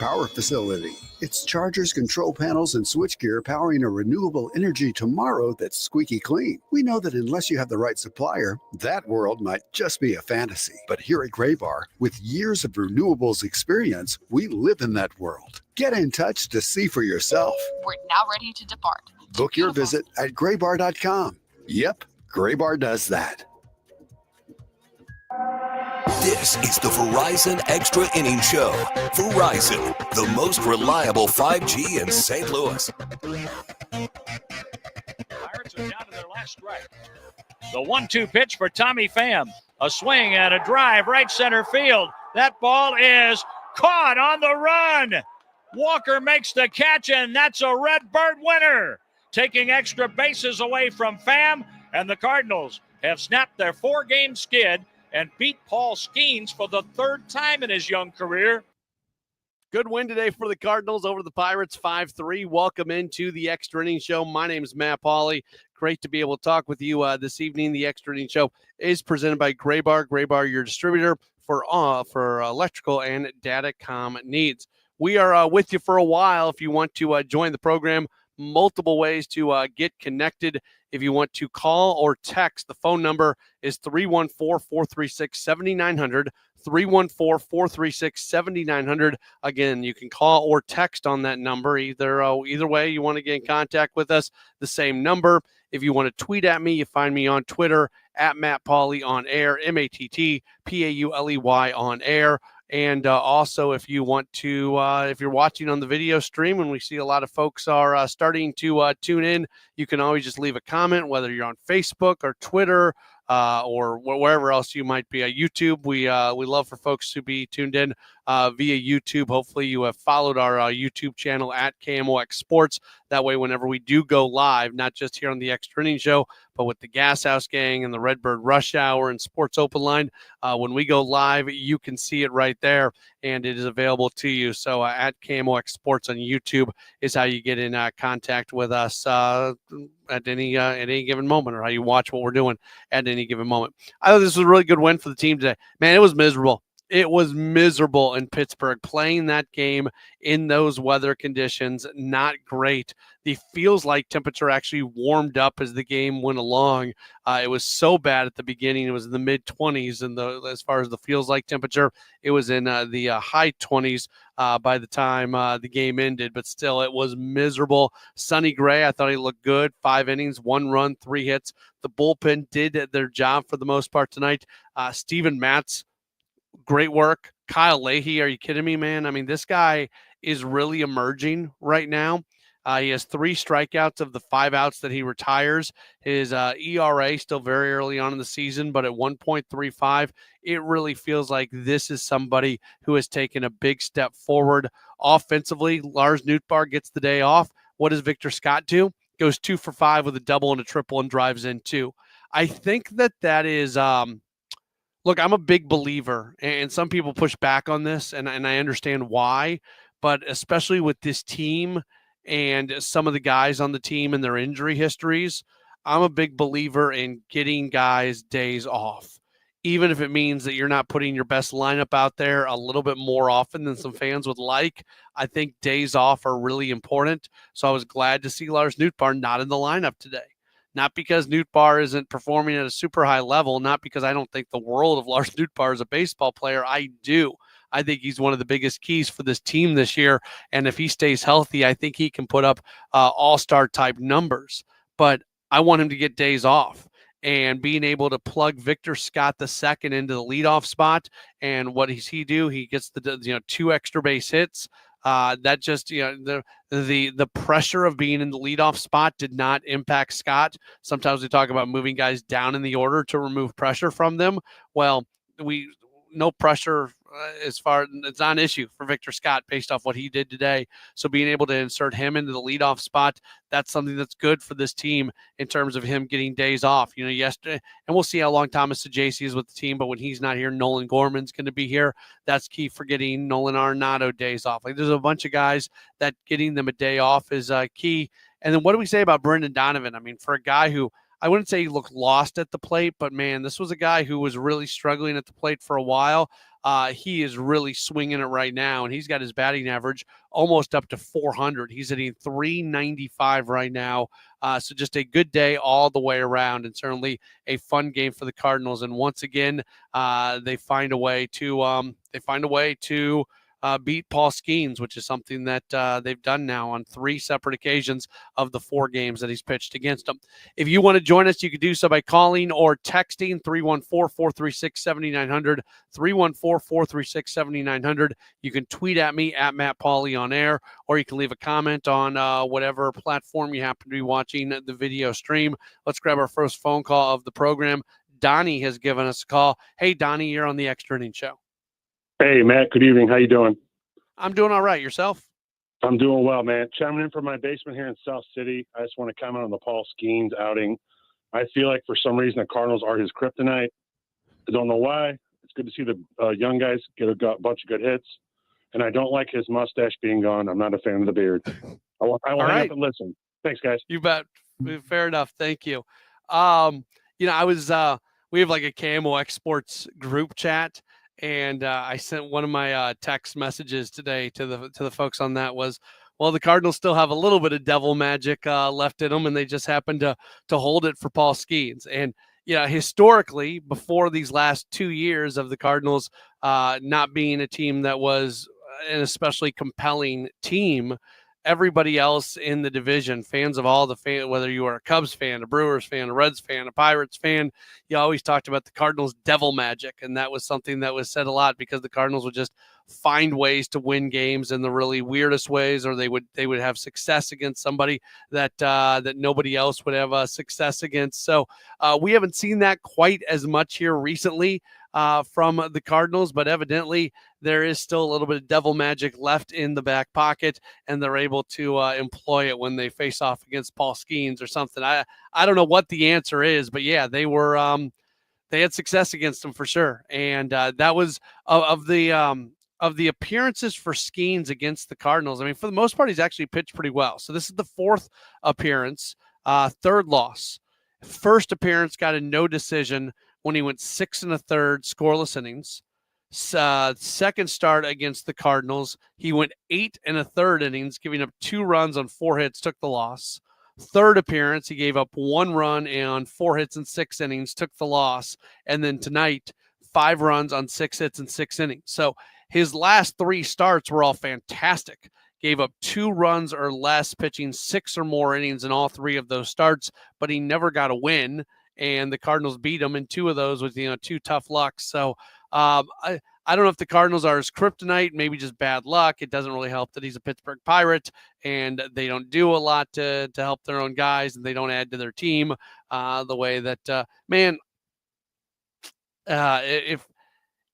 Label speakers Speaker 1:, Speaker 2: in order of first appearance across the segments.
Speaker 1: Power facility. It's chargers, control panels, and switchgear powering a renewable energy tomorrow that's squeaky clean. We know that unless you have the right supplier, that world might just be a fantasy. But here at Graybar, with years of renewables experience, we live in that world. Get in touch to see for yourself.
Speaker 2: We're now ready to depart.
Speaker 1: Book your visit at graybar.com. Yep, Graybar does that.
Speaker 3: This is the Verizon Extra Innings Show. Verizon, the most reliable 5G in St. Louis.
Speaker 4: Pirates are down to their last strike. The 1-2 pitch for Tommy Pham. A swing and a drive right center field. That ball is caught on the run. Walker makes the catch, and that's a Redbird winner. Taking extra bases away from Pham, and the Cardinals have snapped their 4-game skid and beat Paul Skenes for the 3rd time in his young career.
Speaker 5: Good win today for the Cardinals over the Pirates, 5-3. Welcome into the Extra Innings Show. My name is Matt Pauley. Great to be able to talk with you this evening. The Extra Innings Show is presented by Graybar. Graybar, your distributor for electrical and datacom needs. We are with you for a while. If you want to join the program, multiple ways to get connected. If you want to call or text, the phone number is 314-436-7900, 314-436-7900. Again, you can call or text on that number. Either way you want to get in contact with us, the same number. If you want to tweet at me, you find me on Twitter at Matt Pauley on air, MattPauley on air. And also, if you want to, if you're watching on the video stream, and we see a lot of folks are starting to tune in, you can always just leave a comment, whether you're on Facebook or Twitter or wherever else you might be. YouTube, we love for folks to be tuned in via YouTube. Hopefully, you have followed our YouTube channel at KMOX Sports. That way, whenever we do go live, not just here on the Extra Innings Show, but with the Gas House Gang and the Redbird Rush Hour and Sports Open Line, when we go live, you can see it right there, and it is available to you. So at KMOX Sports on YouTube is how you get in contact with us at any given moment, or how you watch what we're doing at any given moment. I thought this was a really good win for the team today. Man, it was miserable. It was miserable in Pittsburgh, playing that game in those weather conditions. Not great. The feels like temperature actually warmed up as the game went along. It was so bad at the beginning. It was in the mid-20s, and as far as the feels like temperature, it was in the high 20s by the time the game ended. But still, it was miserable. Sonny Gray, I thought he looked good. 5 innings, 1 run, 3 hits. The bullpen did their job for the most part tonight. Steven Matz, great work. Kyle Leahy, are you kidding me, man? I mean, this guy is really emerging right now. He has 3 strikeouts of the 5 outs that he retires. His ERA still very early on in the season, but at 1.35, it really feels like this is somebody who has taken a big step forward. Offensively, Lars Nootbaar gets the day off. What does Victor Scott do? Goes 2 for 5 with a double and a triple and drives in 2. I think that is look, I'm a big believer, and some people push back on this, and I understand why, but especially with this team and some of the guys on the team and their injury histories, I'm a big believer in getting guys days off, even if it means that you're not putting your best lineup out there a little bit more often than some fans would like. I think days off are really important, so I was glad to see Lars Nootbaar not in the lineup today. Not because Nootbaar isn't performing at a super high level, not because I don't think the world of Lars Nootbaar as a baseball player. I do. I think he's one of the biggest keys for this team this year, and if he stays healthy, I think he can put up all-star type numbers. But I want him to get days off, and being able to plug Victor Scott II into the leadoff spot, and what does he do? He gets the 2 extra base hits. That just, the pressure of being in the leadoff spot did not impact Scott. Sometimes we talk about moving guys down in the order to remove pressure from them. Well, no pressure as far, it's not an issue for Victor Scott based off what he did today. So being able to insert him into the leadoff spot, that's something that's good for this team in terms of him getting days off. Yesterday, and we'll see how long Thomas Sajaci is with the team, but when he's not here, Nolan Gorman's going to be here. That's key for getting Nolan Arenado days off. Like, there's a bunch of guys that getting them a day off is key. And then what do we say about Brendan Donovan? I mean, for a guy who I wouldn't say he looked lost at the plate, but man, this was a guy who was really struggling at the plate for a while. He is really swinging it right now, and he's got his batting average almost up to 400. He's hitting 395 right now. So just a good day all the way around, and certainly a fun game for the Cardinals. And once again, they find a way to beat Paul Skenes, which is something that they've done now on 3 separate occasions of the 4 games that he's pitched against them. If you want to join us, you can do so by calling or texting 314-436-7900, 314-436-7900. You can tweet at me at Matt Pauley on air, or you can leave a comment on whatever platform you happen to be watching the video stream. Let's grab our first phone call of the program. Donnie has given us a call. Hey, Donnie, you're on the Extra Innings Show.
Speaker 6: Hey, Matt. Good evening. How you doing?
Speaker 5: I'm doing all right. Yourself?
Speaker 6: I'm doing well, man. Chiming in from my basement here in South City. I just want to comment on the Paul Skenes outing. I feel like for some reason the Cardinals are his kryptonite. I don't know why. It's good to see the young guys get a bunch of good hits. And I don't like his mustache being gone. I'm not a fan of the beard. I will hang up and listen. Thanks, guys.
Speaker 5: You bet. Fair enough. Thank you. I was we have like a KMOX sports group chat. And I sent one of my text messages today to the folks on that was, well, the Cardinals still have a little bit of devil magic left in them, and they just happened to hold it for Paul Skenes. And historically, before these last 2 years of the Cardinals not being a team that was an especially compelling team, everybody else in the division, fans of all the fans, whether you are a Cubs fan, a Brewers fan, a Reds fan, a Pirates fan, you always talked about the Cardinals' devil magic. And that was something that was said a lot because the Cardinals would just find ways to win games in the really weirdest ways, or they would have success against somebody that nobody else would have success against. So we haven't seen that quite as much here recently from the Cardinals, but evidently there is still a little bit of devil magic left in the back pocket, and they're able to employ it when they face off against Paul Skenes or something. I don't know what the answer is, but yeah, they were they had success against them for sure, and that was of the appearances for Skenes against the Cardinals. I mean, for the most part, he's actually pitched pretty well. So this is the 4th appearance, 3rd loss. First appearance got a no decision when he went 6 1/3 scoreless innings. Second start against the Cardinals, he went 8 1/3 innings, giving up 2 runs on 4 hits, took the loss. Third appearance, he gave up 1 run on 4 hits and 6 innings, took the loss. And then tonight, 5 runs on 6 hits and 6 innings. So his last 3 starts were all fantastic. Gave up 2 runs or less, pitching 6 or more innings in all 3 of those starts, but he never got a win. And the Cardinals beat him in 2 of those with 2 tough lucks. So I don't know if the Cardinals are his kryptonite, maybe just bad luck. It doesn't really help that he's a Pittsburgh Pirate and they don't do a lot to help their own guys, and they don't add to their team the way that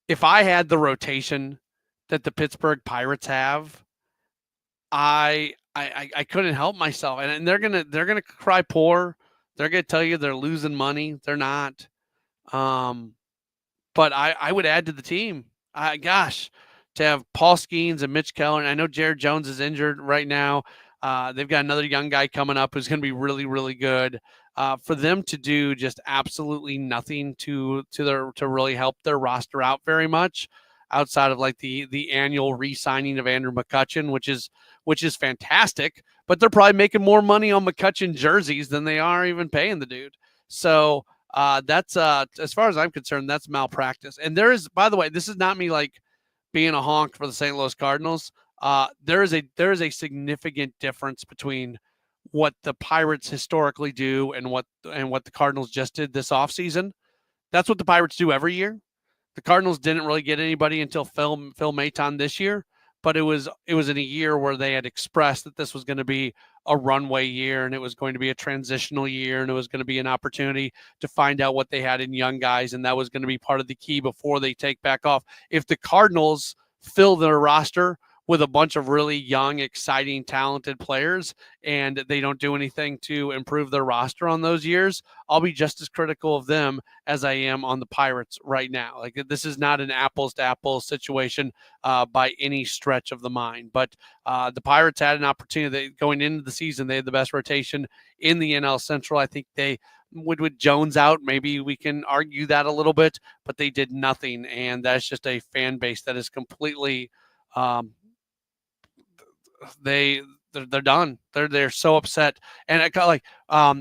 Speaker 5: if I had the rotation that the Pittsburgh Pirates have, I couldn't help myself, and they're gonna cry poor. They're gonna tell you they're losing money. They're not, but I would add to the team. To have Paul Skenes and Mitch Keller, and I know Jared Jones is injured right now. They've got another young guy coming up who's going to be really, really good. For them to do just absolutely nothing to really help their roster out very much, outside of like the annual re-signing of Andrew McCutchen, which is fantastic, but they're probably making more money on McCutchen jerseys than they are even paying the dude. So that's as far as I'm concerned, that's malpractice. And there is, by the way, this is not me like being a honk for the St. Louis Cardinals. There is a significant difference between what the Pirates historically do and what the Cardinals just did this offseason. That's what the Pirates do every year. The Cardinals didn't really get anybody until Phil Maton this year, but it was in a year where they had expressed that this was going to be a runway year, and it was going to be a transitional year, and it was going to be an opportunity to find out what they had in young guys, and that was going to be part of the key before they take back off. If the Cardinals fill their roster with a bunch of really young, exciting, talented players, and they don't do anything to improve their roster on those years, I'll be just as critical of them as I am on the Pirates right now. Like, this is not an apples to apples situation by any stretch of the mind. But the Pirates had an opportunity going into the season. They had the best rotation in the NL Central. I think they with Jones out, maybe we can argue that a little bit, but they did nothing, and that's just a fan base that is completely they're done. They're so upset, and it got like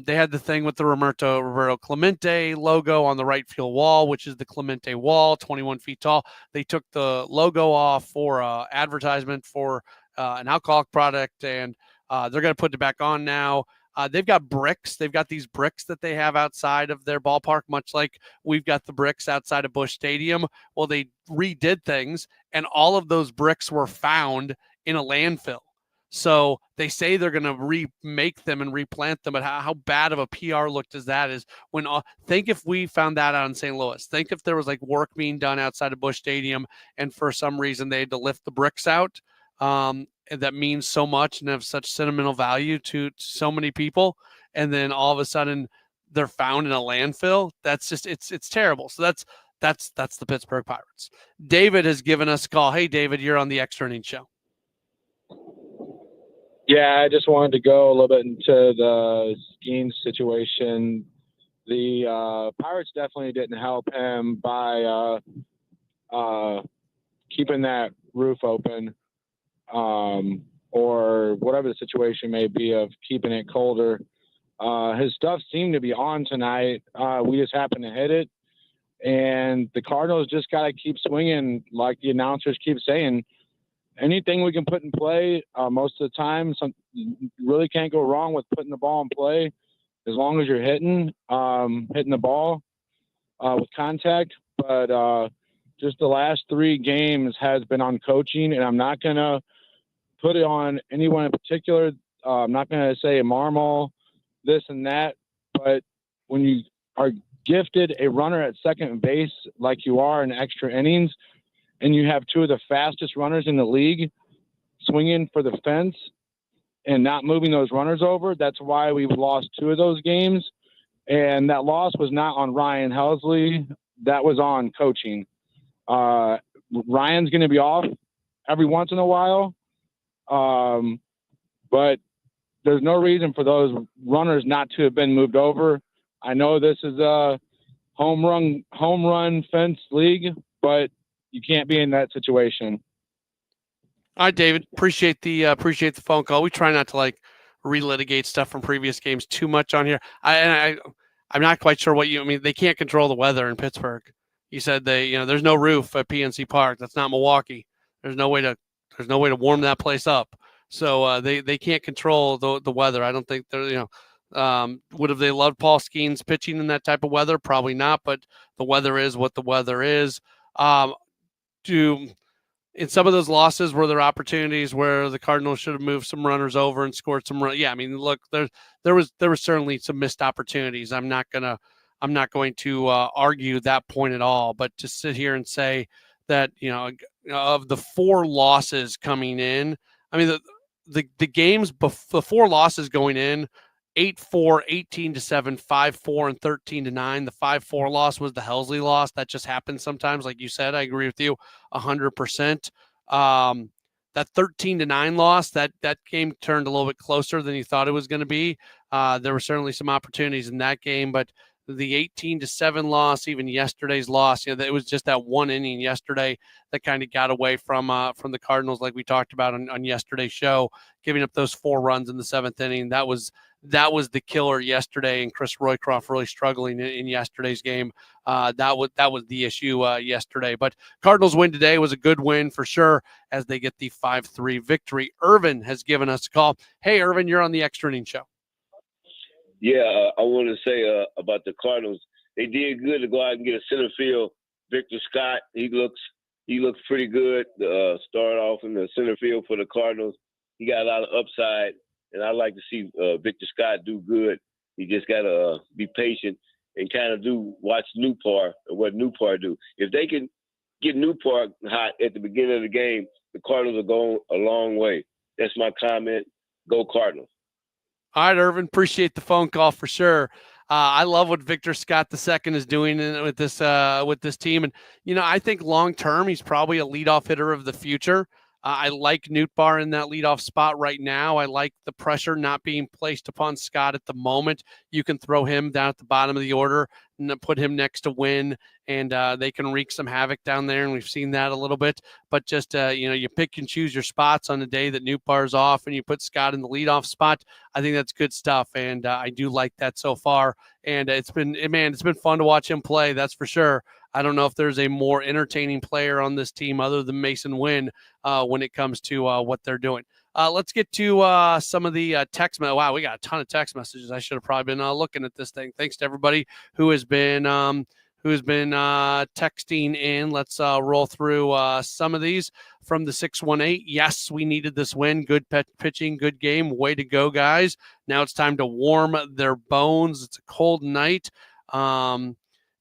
Speaker 5: they had the thing with the Roberto Clemente logo on the right field wall, which is the Clemente wall, 21 feet tall. They took the logo off for advertisement for an alcoholic product, and they're going to put it back on now. They've got bricks. They've got these bricks that they have outside of their ballpark, much like we've got the bricks outside of Busch Stadium. Well, they redid things, and all of those bricks were found in a landfill. So they say they're going to remake them and replant them, but how bad of a PR look does that is when think if we found that out in St. Louis, think if there was like work being done outside of Busch Stadium and for some reason they had to lift the bricks out, that means so much and have such sentimental value to so many people. And then all of a sudden they're found in a landfill. That's just, it's terrible. So that's the Pittsburgh Pirates. David has given us a call. Hey, David, you're on the Extra Innings Show.
Speaker 7: Yeah, I just wanted to go a little bit into the Skenes situation. The Pirates definitely didn't help him by keeping that roof open, or whatever the situation may be of keeping it colder. His stuff seemed to be on tonight. We just happened to hit it. And the Cardinals just got to keep swinging, like the announcers keep saying. Anything we can put in play, most of the time, you really can't go wrong with putting the ball in play as long as you're hitting the ball with contact. But just the last 3 games has been on coaching, and I'm not going to put it on anyone in particular. I'm not going to say Marmol, this and that. But when you are gifted a runner at second base like you are in extra innings, and you have 2 of the fastest runners in the league swinging for the fence and not moving those runners over, that's why we've lost 2 of those games. And that loss was not on Ryan Helsley. That was on coaching. Ryan's going to be off every once in a while, but there's no reason for those runners not to have been moved over. I know this is a home run fence league, but you can't be in that situation.
Speaker 5: All right, David. Appreciate the phone call. We try not to like relitigate stuff from previous games too much on here. I'm not quite sure what you. I mean, they can't control the weather in Pittsburgh. You said there's no roof at PNC Park. That's not Milwaukee. There's no way to warm that place up. So they can't control the weather. I don't think they're would have they loved Paul Skenes pitching in that type of weather? Probably not. But the weather is what the weather is. In some of those losses, were there opportunities where the Cardinals should have moved some runners over and scored some runs? Yeah, I mean, look, there was certainly some missed opportunities. I'm not going to argue that point at all. But to sit here and say that of the 4 losses coming in, I mean the games the 4 losses going in. 8-4, 18-7, 5-4, and 13-9. The 5-4 loss was the Helsley loss. That just happens sometimes, like you said. I agree with you 100%. That 13-9 loss, that game turned a little bit closer than you thought it was going to be. There were certainly some opportunities in that game, but the 18-7 loss, even yesterday's loss, it was just that 1 inning yesterday that kind of got away from the Cardinals, like we talked about on yesterday's show, giving up those 4 runs in the 7th inning. That was the killer yesterday, and Chris Roycroft really struggling in yesterday's game. That was the issue yesterday. But Cardinals win today was a good win for sure as they get the 5-3 victory. Irvin has given us a call. Hey, Irvin, you're on the Extra Innings Show.
Speaker 8: Yeah, I want to say about the Cardinals. They did good to go out and get a center field. Victor Scott, he looks pretty good. Start off in the center field for the Cardinals. He got a lot of upside. And I'd like to see Victor Scott do good. He just got to be patient and kind of watch Newport and what Newport do. If they can get Newport hot at the beginning of the game, the Cardinals are going a long way. That's my comment. Go Cardinals.
Speaker 5: All right, Irvin, appreciate the phone call for sure. I love what Victor Scott II is doing with this team. And, I think long-term, he's probably a leadoff hitter of the future. I like Nootbaar in that leadoff spot right now. I like the pressure not being placed upon Scott at the moment. You can throw him down at the bottom of the order and put him next to Wynn, and they can wreak some havoc down there, and we've seen that a little bit. But just, you pick and choose your spots on the day that Nootbaar's off, and you put Scott in the leadoff spot. I think that's good stuff, and I do like that so far. And it's been fun to watch him play, that's for sure. I don't know if there's a more entertaining player on this team other than Mason Wynn when it comes to what they're doing. Let's get to some of the text. Wow, we got a ton of text messages. I should have probably been looking at this thing. Thanks to everybody who has been texting in. Let's roll through some of these from the 618. Yes, we needed this win. Good pitching, good game. Way to go, guys. Now it's time to warm their bones. It's a cold night.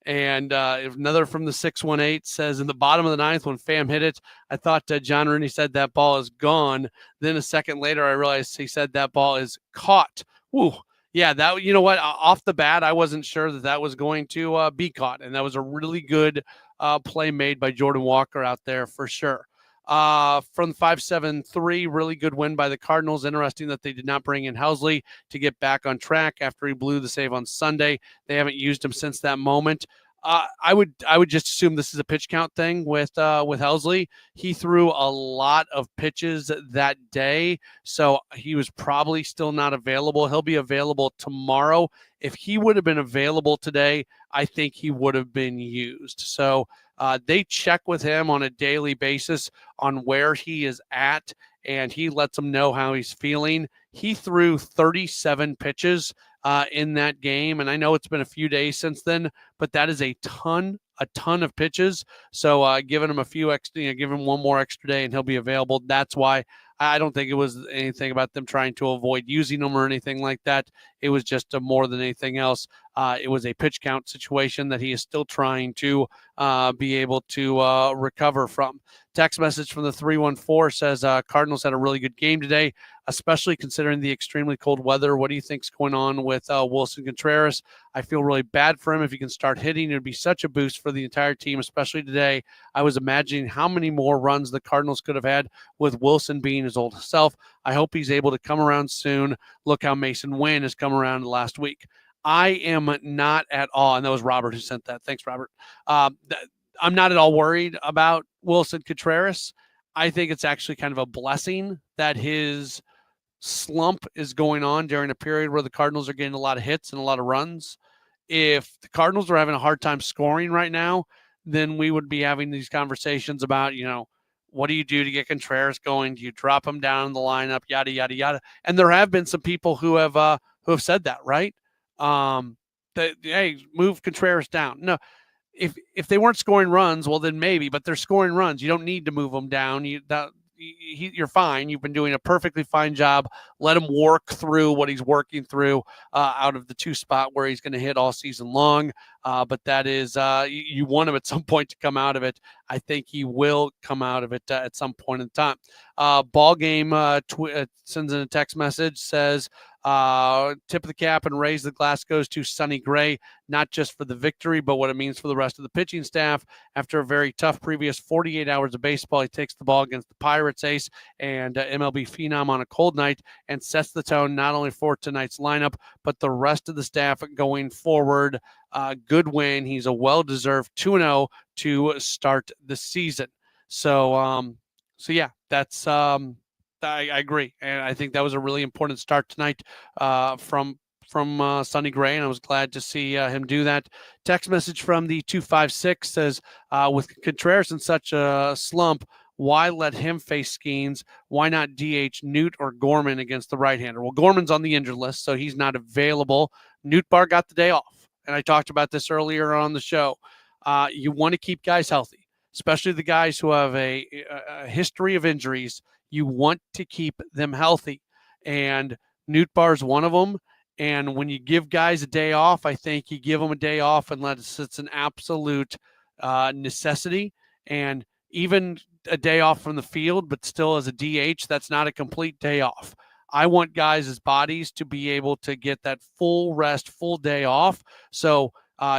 Speaker 5: And another from the 618 says, in the bottom of the ninth when Pham hit it, I thought John Rooney said that ball is gone. Then a second later, I realized he said that ball is caught. Woo. Yeah, that, you know what? Off the bat, I wasn't sure that was going to be caught. And that was a really good play made by Jordan Walker out there for sure. From 573, really good win by the Cardinals. Interesting that they did not bring in Housley to get back on track after he blew the save on Sunday. They haven't used him since that moment. I would just assume this is a pitch count thing with Housley. He threw a lot of pitches that day, so he was probably still not available. He'll be available tomorrow. If he would have been available today, I think he would have been used. So they check with him on a daily basis on where he is at, and he lets them know how he's feeling. He threw 37 pitches in that game, and I know it's been a few days since then, but that is a ton of pitches. So giving him a few extra, give him one more extra day, and he'll be available. That's why I don't think it was anything about them trying to avoid using him or anything like that. It was just more than anything else. It was a pitch count situation that he is still trying to be able to recover from. Text message from the 314 says, Cardinals had a really good game today, especially considering the extremely cold weather. What do you think's going on with Wilson Contreras? I feel really bad for him. If he can start hitting, it would be such a boost for the entire team, especially today. I was imagining how many more runs the Cardinals could have had with Wilson being his old self. I hope he's able to come around soon. Look how Mason Wynn has come around last week. I am not at all, and that was Robert who sent that. Thanks, Robert. I'm not at all worried about Wilson Contreras. I think it's actually kind of a blessing that his slump is going on during a period where the Cardinals are getting a lot of hits and a lot of runs. If the Cardinals are having a hard time scoring right now, then we would be having these conversations about, what do you do to get Contreras going? Do you drop him down in the lineup? Yada, yada, yada. And there have been some people who have said that, right? Hey, move Contreras down. No, if they weren't scoring runs, well, then maybe, but they're scoring runs. You don't need to move them down. You're fine. You've been doing a perfectly fine job. Let him work through what he's working through out of the two spot where he's going to hit all season long. But that is, you want him at some point to come out of it. I think he will come out of it at some point in time. Ball game sends in a text message, says, tip of the cap and raise the glass goes to Sonny Gray, not just for the victory, but what it means for the rest of the pitching staff. After a very tough previous 48 hours of baseball, he takes the ball against the Pirates ace and MLB phenom on a cold night and sets the tone not only for tonight's lineup, but the rest of the staff going forward. Good win. He's a well-deserved 2-0 to start the season. So yeah, that's I agree, and I think that was a really important start tonight from Sonny Gray, and I was glad to see him do that. Text message from the 256 says, with Contreras in such a slump, why let him face Skenes? Why not DH Newt or Gorman against the right-hander? Well, Gorman's on the injured list, so he's not available. Nootbaar got the day off, and I talked about this earlier on the show. You want to keep guys healthy, especially the guys who have a history of injuries. You want to keep them healthy, and Nootbaar's one of them. And when you give guys a day off, I think you give them a day off unless it's an absolute necessity. And even a day off from the field, but still as a DH, that's not a complete day off. I want guys' bodies to be able to get that full rest, full day off. So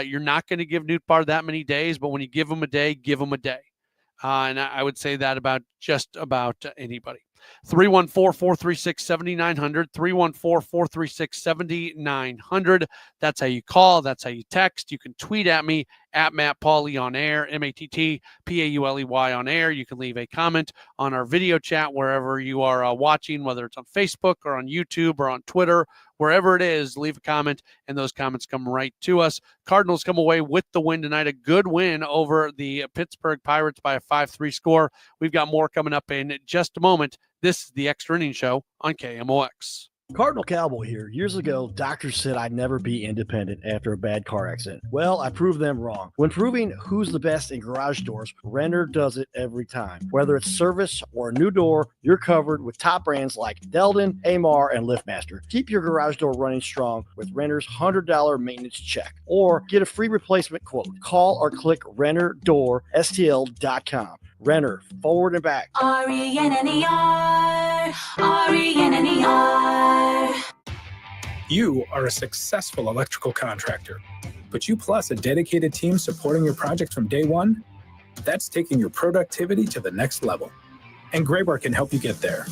Speaker 5: you're not going to give Nootbaar that many days, but when you give him a day, give him a day. And I would say that about just about anybody. 314-436-7900, 314-436-7900. That's how you call. That's how you text. You can tweet at me at Matt Pauley on air, MattPauley on air. You can leave a comment on our video chat wherever you are watching, whether it's on Facebook or on YouTube or on Twitter, wherever it is, leave a comment, and those comments come right to us. Cardinals come away with the win tonight, a good win over the Pittsburgh Pirates by a 5-3 score. We've got more coming up in just a moment. This is the Extra Innings Show on KMOX.
Speaker 9: Cardinal Cowboy here. Years ago, doctors said I'd never be independent after a bad car accident. Well, I proved them wrong. When proving who's the best in garage doors, Renner does it every time. Whether it's service or a new door, you're covered with top brands like Delden, Amar, and LiftMaster. Keep your garage door running strong with Renner's $100 maintenance check. Or get a free replacement quote. Call or click RennerDoorSTL.com. Renner, forward and back.
Speaker 10: RENNER, RENNER.
Speaker 11: You are a successful electrical contractor, but you plus a dedicated team supporting your project from day one? That's taking your productivity to the next level. And Graybar can help you get there.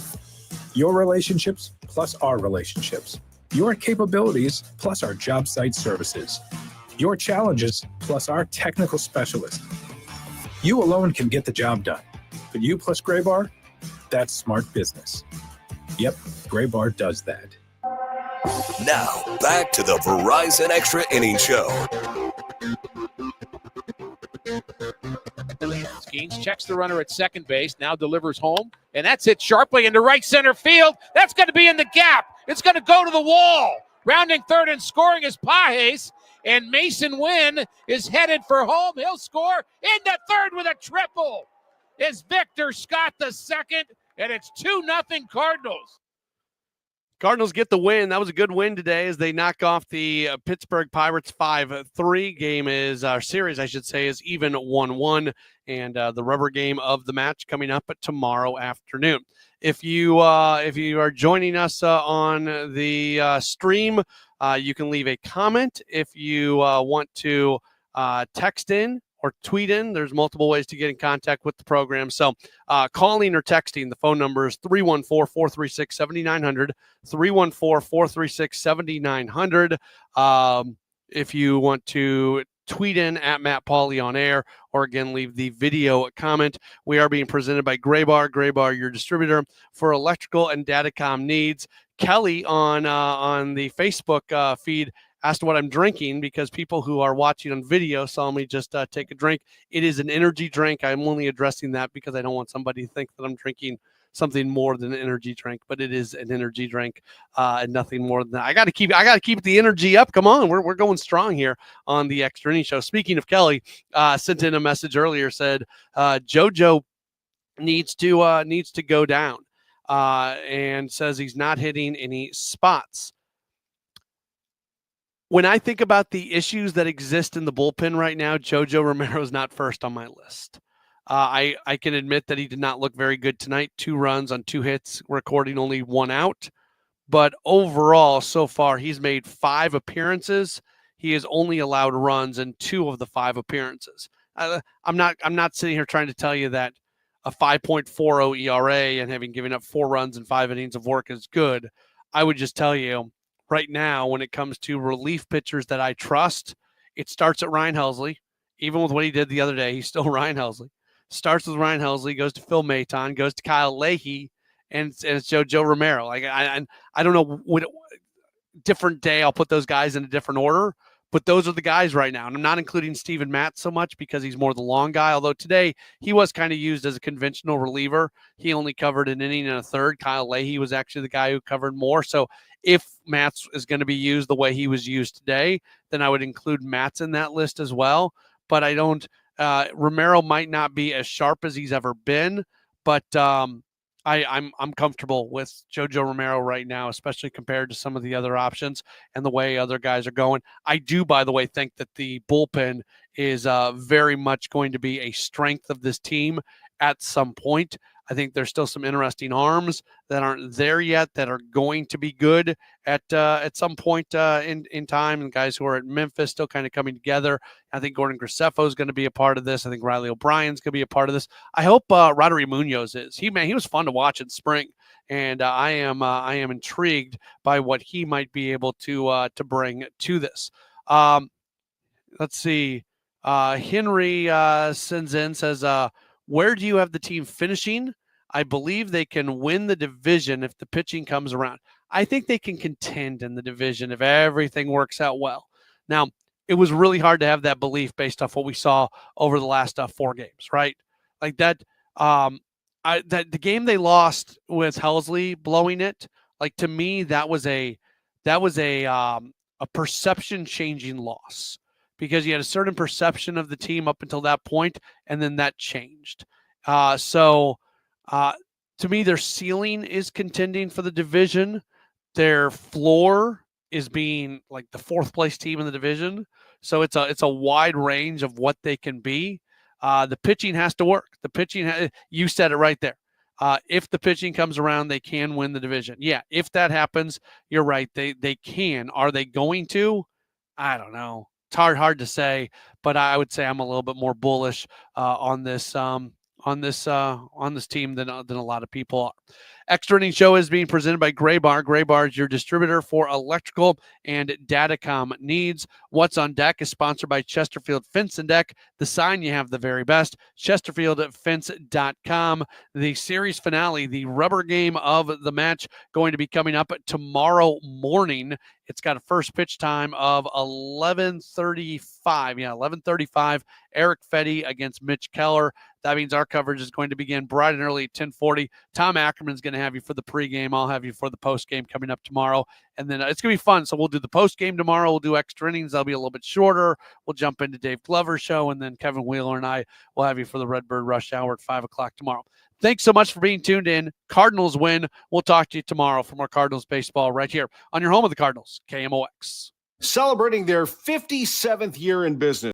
Speaker 11: Your relationships plus our relationships. Your capabilities plus our job site services. Your challenges plus our technical specialists. You alone can get the job done, but you plus Graybar, that's smart business. Yep, Graybar does that.
Speaker 3: Now, back to the Verizon Extra Innings Show.
Speaker 12: Skenes checks the runner at second base, now delivers home, and that's hit sharply into right center field. That's going to be in the gap. It's going to go to the wall. Rounding third and scoring is Pajes, and Mason Wynn is headed for home. He'll score into third with a triple. Is Victor Scott the second, and it's 2-0 Cardinals.
Speaker 5: Cardinals get the win. That was a good win today as they knock off the Pittsburgh Pirates 5-3. Game is, our series, I should say, is even 1-1. And the rubber game of the match coming up tomorrow afternoon. If you are joining us on the stream, you can leave a comment. If you want to text in or tweet in, there's multiple ways to get in contact with the program. So calling or texting, the phone number is 314-436-7900, 314-436-7900. If you want to tweet in at Matt Pauley on air, or again, leave the video comment. We are being presented by Graybar. Graybar, your distributor for electrical and datacom needs. Kelly on the Facebook feed asked what I'm drinking because people who are watching on video saw me just take a drink. It is an energy drink. I'm only addressing that because I don't want somebody to think that I'm drinking something more than an energy drink, but it is an energy drink and nothing more than that. I got to keep the energy up. Come on, we're going strong here on the Extra Innings Show. Speaking of Kelly, sent in a message earlier, said JoJo needs to go down and says he's not hitting any spots. When I think about the issues that exist in the bullpen right now, JoJo Romero is not first on my list. I can admit that he did not look very good tonight. 2 runs on 2 hits, recording only 1 out. But overall, so far, he's made 5 appearances. He has only allowed runs in 2 of the 5 appearances. I'm not sitting here trying to tell you that a 5.40 ERA and having given up 4 runs in 5 innings of work is good. I would just tell you right now, when it comes to relief pitchers that I trust, it starts at Ryan Helsley. Even with what he did the other day, he's still Ryan Helsley. Starts with Ryan Helsley, goes to Phil Maton, goes to Kyle Leahy, and it's JoJo Romero. Like I don't know what different day I'll put those guys in a different order, but those are the guys right now. And I'm not including Steven Matz so much because he's more the long guy. Although today he was kind of used as a conventional reliever. He only covered an inning and a third. Kyle Leahy was actually the guy who covered more. So if Matz is going to be used the way he was used today, then I would include Matz in that list as well. But I don't. Romero might not be as sharp as he's ever been, but I'm comfortable with JoJo Romero right now, especially compared to some of the other options and the way other guys are going. I do, by the way, think that the bullpen is very much going to be a strength of this team at some point. I think there's still some interesting arms that aren't there yet that are going to be good at some point in time. And guys who are at Memphis still kind of coming together. I think Gordon Graceffo is going to be a part of this. I think Riley O'Brien's going to be a part of this. I hope Roderick Munoz is. He was fun to watch in spring, and I am intrigued by what he might be able to bring to this. Let's see. Henry sends in, says, where do you have the team finishing? I believe they can win the division if the pitching comes around. I think they can contend in the division if everything works out well. Now, it was really hard to have that belief based off what we saw over the last 4 games, right? Like that, that the game they lost with Helsley blowing it, like to me, that was a perception changing loss, because you had a certain perception of the team up until that point, and then that changed. So to me, their ceiling is contending for the division. Their floor is being like the 4th place team in the division. So it's a wide range of what they can be. The pitching has to work. The pitching, you said it right there. If the pitching comes around, they can win the division. Yeah, if that happens, you're right. They can. Are they going to? I don't know. It's hard to say, but I would say I'm a little bit more bullish on this team than a lot of people are. Extra Innings Show is being presented by Gray Bar. Gray Bar is your distributor for electrical and datacom needs. What's on Deck is sponsored by Chesterfield Fence and Deck. The sign you have the very best. ChesterfieldFence.com. The series finale, the rubber game of the match, going to be coming up tomorrow morning. It's got a first pitch time of 11:35. Yeah, 11:35. Eric Fetty against Mitch Keller. That means our coverage is going to begin bright and early at 10:40. Tom Ackerman's going to have you for the pregame. I'll have you for the postgame coming up tomorrow. And then it's going to be fun. So we'll do the postgame tomorrow. We'll do extra innings. That'll be a little bit shorter. We'll jump into Dave Glover's show. And then Kevin Wheeler and I will have you for the Redbird Rush Hour at 5 o'clock tomorrow. Thanks so much for being tuned in. Cardinals win. We'll talk to you tomorrow from our Cardinals baseball right here on your home of the Cardinals, KMOX.
Speaker 10: Celebrating their 57th year in business.